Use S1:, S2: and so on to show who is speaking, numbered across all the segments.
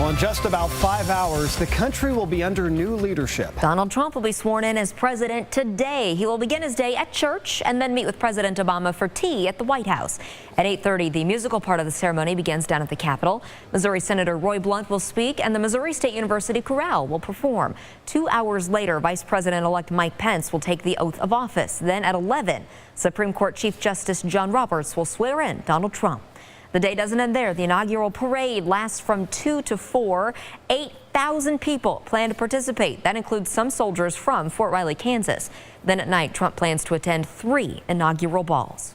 S1: Well, in just about 5 hours, the country will be under new leadership.
S2: Donald Trump will be sworn in as president today. He will begin his day at church and then meet with President Obama for tea at the White House. At 8:30, the musical part of the ceremony begins down at the Capitol. Missouri Senator Roy Blunt will speak, and the Missouri State University chorale will perform. 2 hours later, Vice President-elect Mike Pence will take the oath of office. Then at 11, Supreme Court Chief Justice John Roberts will swear in Donald Trump. The day doesn't end there. The inaugural parade lasts from 2 to 4. 8,000 people plan to participate. That includes some soldiers from Fort Riley, Kansas. Then at night, Trump plans to attend 3 inaugural balls.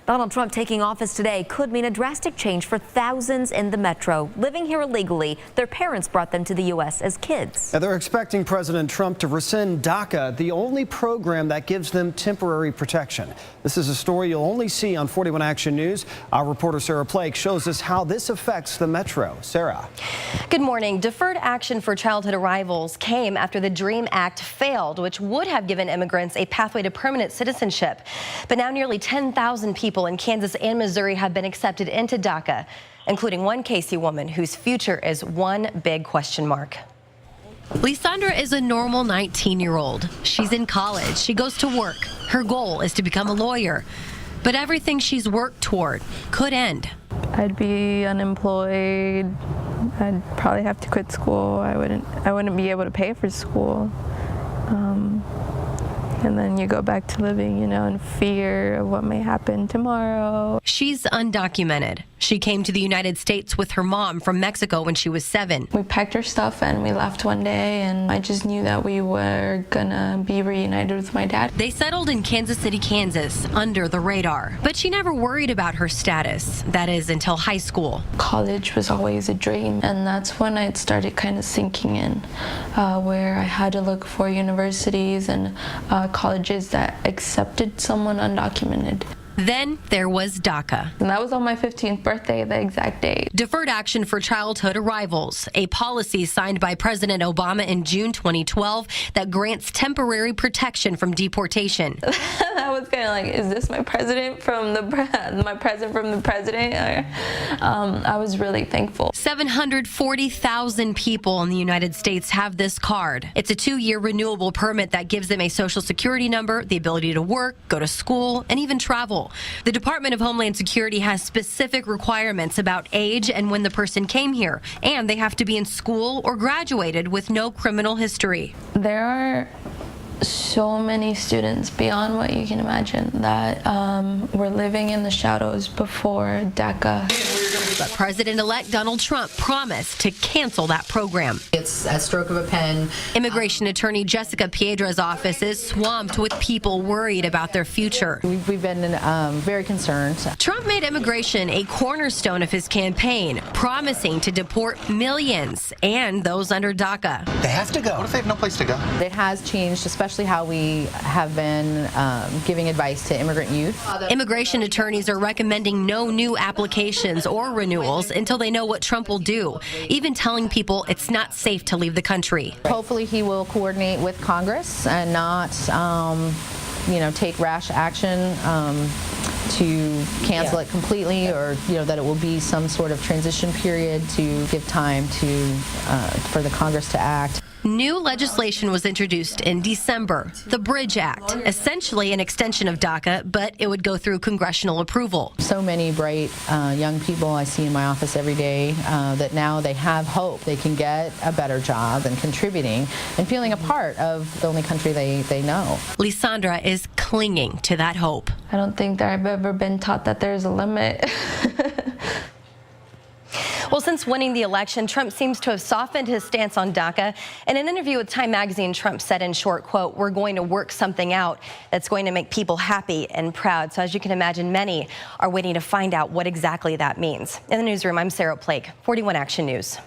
S2: Donald Trump taking office today could mean a drastic change for thousands in the metro living here illegally. Their parents brought them to the U.S. as kids.
S1: Now, they're expecting President Trump to rescind DACA, the only program that gives them temporary protection. This is a story you'll only see on 41 Action News. Our reporter Sarah Plake shows us how this affects the metro. Sarah.
S3: Good morning. Deferred action for childhood arrivals came after the DREAM Act failed, which would have given immigrants a pathway to permanent citizenship. But now nearly 10,000 people in Kansas and Missouri have been accepted into DACA, including one Casey woman whose future is one big question mark.
S4: Lysandra is a normal 19-year-old. She's in college. She goes to work. Her goal is to become a lawyer. But everything she's worked toward could end.
S5: I'd be unemployed. I'd probably have to quit school. I wouldn't be able to pay for school. And then you go back to living, in fear of what may happen tomorrow.
S4: She's undocumented. She came to the United States with her mom from Mexico when she was 7.
S5: We packed our stuff and we left one day, and I just knew that we were gonna be reunited with my dad.
S4: They settled in Kansas City, Kansas, under the radar. But she never worried about her status. That is, until high school.
S5: College was always a dream, and that's when it started kind of sinking in, where I had to look for universities and colleges that accepted someone undocumented.
S4: Then there was DACA.
S5: And that was on my 15th birthday, the exact date.
S4: Deferred action for childhood arrivals, a policy signed by President Obama in June 2012 that grants temporary protection from deportation.
S5: I was kind of like, is this my president from the president? I was really thankful.
S4: 740,000 people in the United States have this card. It's a 2-year renewable permit that gives them a social security number, the ability to work, go to school, and even travel. The Department of Homeland Security has specific requirements about age and when the person came here, and they have to be in school or graduated with no criminal history.
S5: There are so many students beyond what you can imagine that were living in the shadows before DACA.
S4: But President-elect Donald Trump promised to cancel that program.
S6: It's a stroke of a pen.
S4: Immigration attorney Jessica Piedra's office is swamped with people worried about their future.
S6: We've been very concerned.
S4: Trump made immigration a cornerstone of his campaign, promising to deport millions and those under DACA.
S7: They have to go. What if they have no place to go?
S6: It has changed, especially how we have been giving advice to immigrant youth.
S4: Immigration attorneys are recommending no new applications or renewals until they know what Trump will do, even telling people it's not safe to leave the country.
S6: Hopefully he will coordinate with Congress and not take rash action to cancel it completely, or that it will be some sort of transition period to give time for the Congress to act.
S4: New legislation was introduced in December, the Bridge Act, essentially an extension of DACA, but it would go through congressional approval.
S6: So many bright young people I see in my office every day that now they have hope. They can get a better job and contributing and feeling a part of the only country they know.
S4: Lysandra is clinging to that hope.
S5: I don't think that I've ever been taught that there's a limit.
S3: Well, since winning the election, Trump seems to have softened his stance on DACA. In an interview with Time magazine, Trump said in short, quote, "We're going to work something out that's going to make people happy and proud." So as you can imagine, many are waiting to find out what exactly that means. In the newsroom, I'm Sarah Plake, 41 Action News.